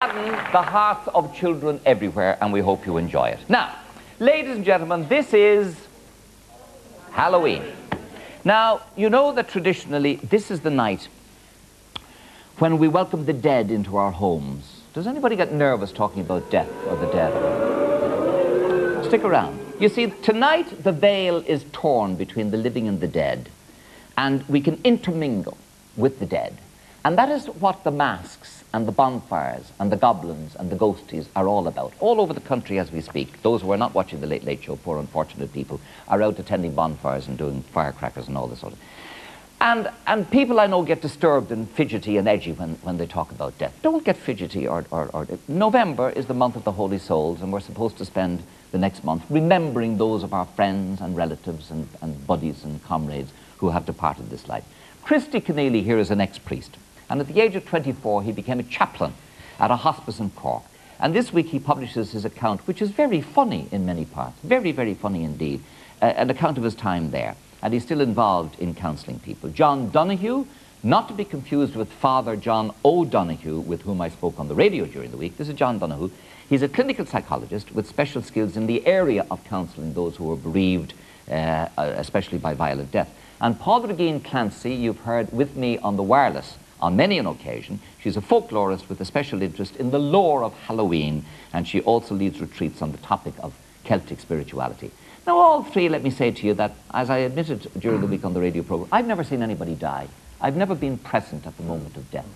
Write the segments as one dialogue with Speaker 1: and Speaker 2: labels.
Speaker 1: gladden the hearts of children everywhere, and we hope you enjoy it. Now, ladies and gentlemen, this is Halloween. Now, you know that traditionally this is the night when we welcome the dead into our homes. Does anybody get nervous talking about death or the dead? Stick around. You see, tonight the veil is torn between the living and the dead, and we can intermingle with the dead. And that is what the masks and the bonfires and the goblins and the ghosties are all about. All over the country as we speak, those who are not watching the Late Late Show, poor unfortunate people, are out attending bonfires and doing firecrackers and all this sort of. And people I know get disturbed and fidgety and edgy when they talk about death. Don't get fidgety or November is the month of the Holy Souls, and we're supposed to spend the next month remembering those of our friends and relatives and buddies and comrades who have departed this life. Christy Keneally here is an ex-priest, and at the age of 24 he became a chaplain at a hospice in Cork. And this week he publishes his account, which is very funny in many parts, very, very funny indeed, an account of his time there. And he's still involved in counselling people. John Donoghue, not to be confused with Father John O'Donoghue, with whom I spoke on the radio during the week. This is John Donoghue. He's a clinical psychologist with special skills in the area of counselling those who are bereaved, especially by violent death. And Paul Regine Clancy, you've heard with me on the wireless on many an occasion. She's a folklorist with a special interest in the lore of Halloween, and she also leads retreats on the topic of Celtic spirituality. Now, all three, let me say to you that, as I admitted during the week on the radio program, I've never seen anybody die. I've never been present at the moment of death.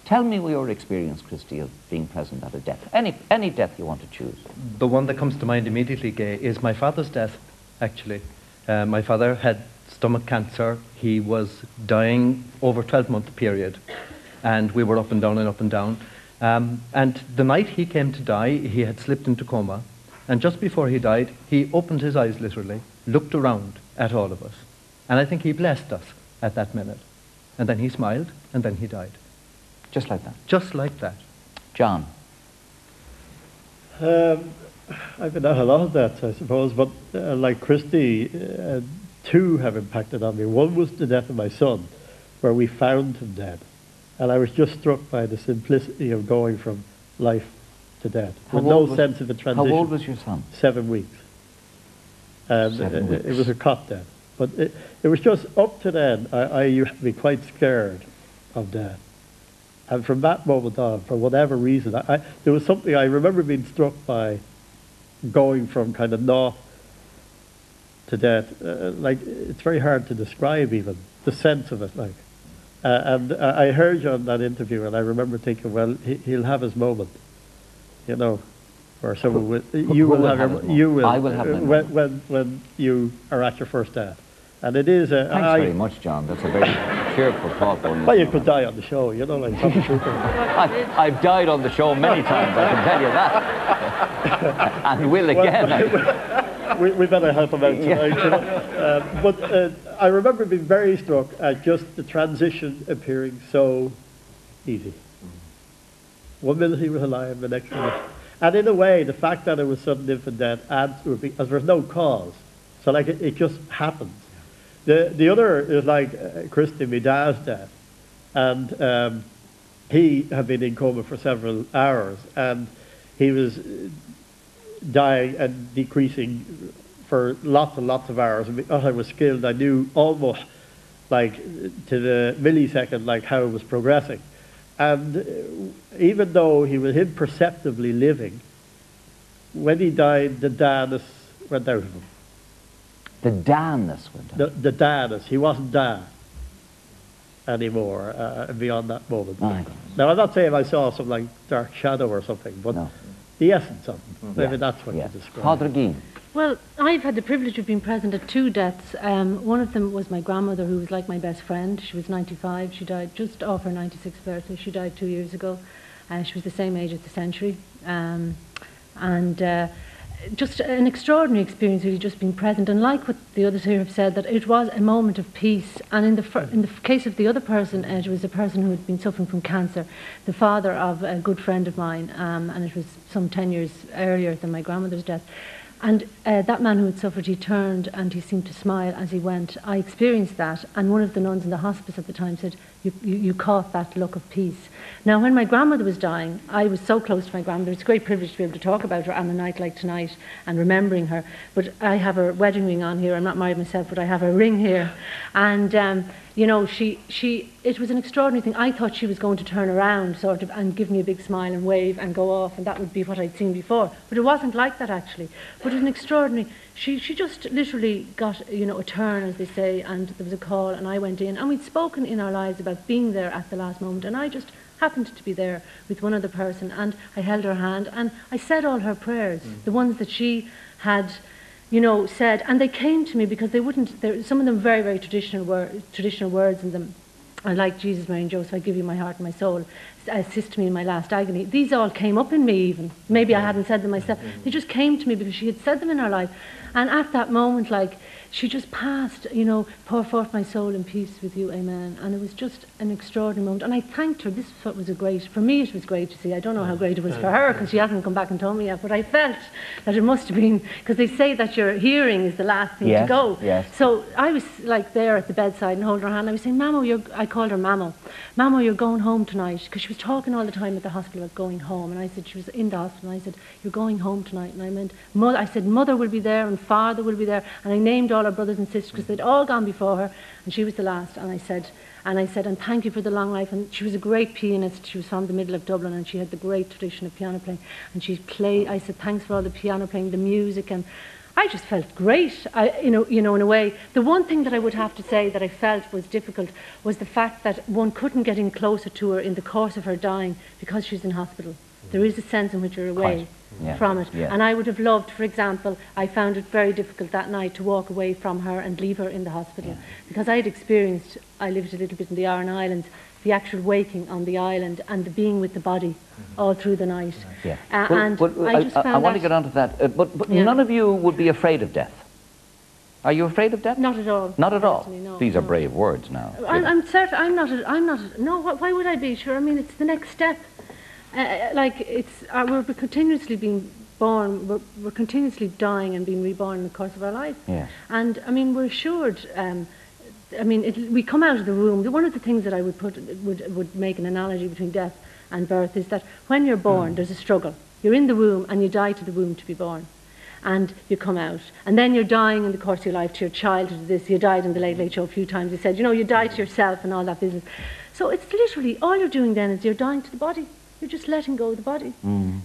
Speaker 1: Tell me your experience, Christy, of being present at a death. Any death you want to choose.
Speaker 2: The one that comes to mind immediately, Gay, is my father's death, actually. My father had stomach cancer. He was dying over a 12-month period, and we were up and down and up and down. And the night he came to die, he had slipped into coma. And just before he died, he opened his eyes literally, looked around at all of us. And I think he blessed us at that minute. And then he smiled, and then he died.
Speaker 1: Just like that?
Speaker 2: Just like that.
Speaker 1: John?
Speaker 3: I've been at a lot of deaths, I suppose, but like Christy, two have impacted on me. One was the death of my son, where we found him dead. And I was just struck by the simplicity of going from life to death, with no sense of a transition.
Speaker 1: How old was your son?
Speaker 3: 7 weeks. And
Speaker 1: 7 weeks.
Speaker 3: It was a cot death. But it was just, up to then, I used to be quite scared of death. And from that moment on, for whatever reason, there was something I remember being struck by, going from kind of naught to death. Like, it's very hard to describe even, the sense of it, like. And I heard you on that interview, and I remember thinking, well, he'll have his moment. You know, or someone will. You will have your. You will.
Speaker 1: I will have my
Speaker 3: when you are at your first death, and it is a.
Speaker 1: Thanks very much, John. That's a very cheerful thought.
Speaker 3: Well, you could die on the show, you know, like some people.
Speaker 1: I've died on the show many times. I can tell you that, and will again.
Speaker 3: We better help him out tonight. You know? But I remember being very struck at just the transition appearing so easy. 1 minute he was alive, the next minute. And in a way, the fact that it was sudden infant death adds to it, because there's no cause. So like it just happens. The other is like Christy, my dad's death. And he had been in coma for several hours, and he was dying and decreasing for lots and lots of hours. And because I was skilled, I knew almost like to the millisecond like how it was progressing. And even though he was imperceptibly living, when he died, the dahness went out of him.
Speaker 1: The dahness went out?
Speaker 3: The dahness. He wasn't da anymore beyond that moment. Now, I'm not saying I saw some like dark shadow or something, but the essence of him. Maybe that's what you describe.
Speaker 1: Father Regine?
Speaker 4: Well, I've had the privilege of being present at two deaths. One of them was my grandmother, who was like my best friend. She was 95. She died just off her 96th birthday. She died 2 years ago. She was the same age as the century. Just an extraordinary experience, really, just being present. And like what the others here have said, that it was a moment of peace. And in the case of the other person, it was a person who had been suffering from cancer, the father of a good friend of mine, and it was some 10 years earlier than my grandmother's death. And that man who had suffered, he turned and he seemed to smile as he went. I experienced that, and one of the nuns in the hospice at the time said, you caught that look of peace. Now, when my grandmother was dying, I was so close to my grandmother. It's a great privilege to be able to talk about her on a night like tonight and remembering her. But I have her wedding ring on here. I'm not married myself, but I have her ring here. And, you know, it was an extraordinary thing. I thought she was going to turn around, sort of, and give me a big smile and wave and go off, and that would be what I'd seen before. But it wasn't like that, actually. But it was an extraordinary... She just literally got, you know, a turn, as they say, and there was a call, and I went in. And we'd spoken in our lives about being there at the last moment, and I just happened to be there with one other person, and I held her hand, and I said all her prayers, the ones that she had, you know, said, and they came to me because they wouldn't, some of them very, very traditional words in them. I like Jesus, Mary and Joseph, I give you my heart and my soul, assist me in my last agony. These all came up in me even. Maybe I hadn't said them myself. They just came to me because she had said them in her life. And at that moment, like, she just passed, you know, pour forth my soul in peace with you, amen. And it was just an extraordinary moment. And I thanked her. This was for me it was great to see. I don't know how great it was for her because she hasn't come back and told me yet, but I felt that it must have been, because they say that your hearing is the last thing to go.
Speaker 1: Yes.
Speaker 4: So I was like there at the bedside and holding her hand. I was saying, Mamo, I called her Mamo. Mamo, you're going home tonight, because she was talking all the time at the hospital about going home. And I said, she was in the hospital, and I said, you're going home tonight. And I meant, I said, Mother will be there and Father will be there. And I named all her brothers and sisters because they'd all gone before her, and she was the last. And I said, and thank you for the long life. And she was a great pianist. She was from the middle of Dublin, and she had the great tradition of piano playing. And she played. I said, thanks for all the piano playing, the music, and I just felt great. You know, in a way. The one thing that I would have to say that I felt was difficult was the fact that one couldn't get in closer to her in the course of her dying because she's in hospital. There is a sense in which you're away from it. Yeah. And I would have loved, for example, I found it very difficult that night to walk away from her and leave her in the hospital. Because I had experienced, I lived a little bit in the Aran Islands, the actual waking on the island and the being with the body all through the night.
Speaker 1: Yeah.
Speaker 4: And I just found
Speaker 1: I want to get onto that, but none of you would be afraid of death. Are you afraid of death?
Speaker 4: Not at all.
Speaker 1: Not at all?
Speaker 4: No,
Speaker 1: These are brave words now.
Speaker 4: I'm certain, I'm not, no, why would I be? Sure, I mean, it's the next step. Like, we're continuously being born, we're continuously dying and being reborn in the course of our life. Yeah. And, I mean, we're assured, I mean, we come out of the womb. One of the things that I would make an analogy between death and birth is that when you're born, there's a struggle. You're in the womb and you die to the womb to be born. And you come out. And then you're dying in the course of your life to your childhood, to this. You died in the Late Late Show a few times. You said, you know, you die to yourself and all that business. So it's literally, all you're doing then is you're dying to the body. You're just letting go of the body.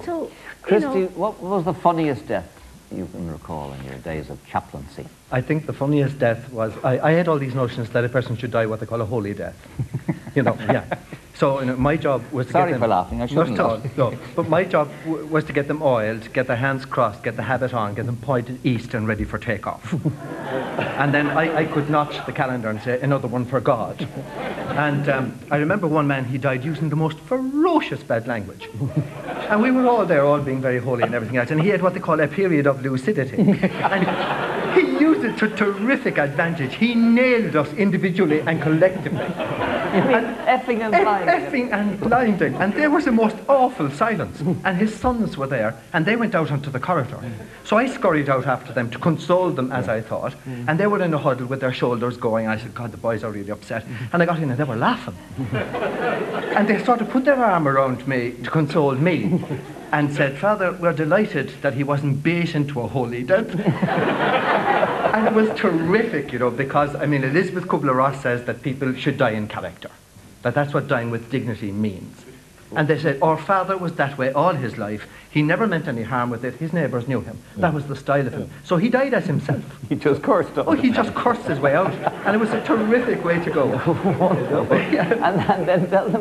Speaker 4: So,
Speaker 1: Christy,
Speaker 4: you know,
Speaker 1: what was the funniest death you can recall in your days of chaplaincy?
Speaker 2: I think the funniest death was, I had all these notions that a person should die what they call a holy death. You know, yeah. So my job was to
Speaker 1: Sorry
Speaker 2: get them...
Speaker 1: for laughing, I shouldn't laugh.
Speaker 2: No, but my job was to get them oiled, get their hands crossed, get the habit on, get them pointed east and ready for takeoff. And then I could notch the calendar and say, another one for God. And I remember one man, he died using the most ferocious bad language. And we were all there, all being very holy and everything else, and he had what they call a period of lucidity. And he used it to terrific advantage. He nailed us individually and collectively.
Speaker 1: You mean effing and blinding?
Speaker 2: Effing and blinding. And there was the most awful silence. And his sons were there, and they went out onto the corridor. So I scurried out after them to console them, as I thought. And they were in a huddle with their shoulders going. I said, God, the boys are really upset. And I got in and they were laughing. And they sort of put their arm around me to console me and said, Father, we're delighted that he wasn't bait into a holy death. And it was terrific, you know, because, I mean, Elizabeth Kubler-Ross says that people should die in character, that that's what dying with dignity means. And they said, our father was that way all his life. He never meant any harm with it. His neighbours knew him. That was the style of him. So he died as himself.
Speaker 1: He just cursed them.
Speaker 2: Oh, he just cursed his way out. And it was a terrific way to go.
Speaker 1: And then tell them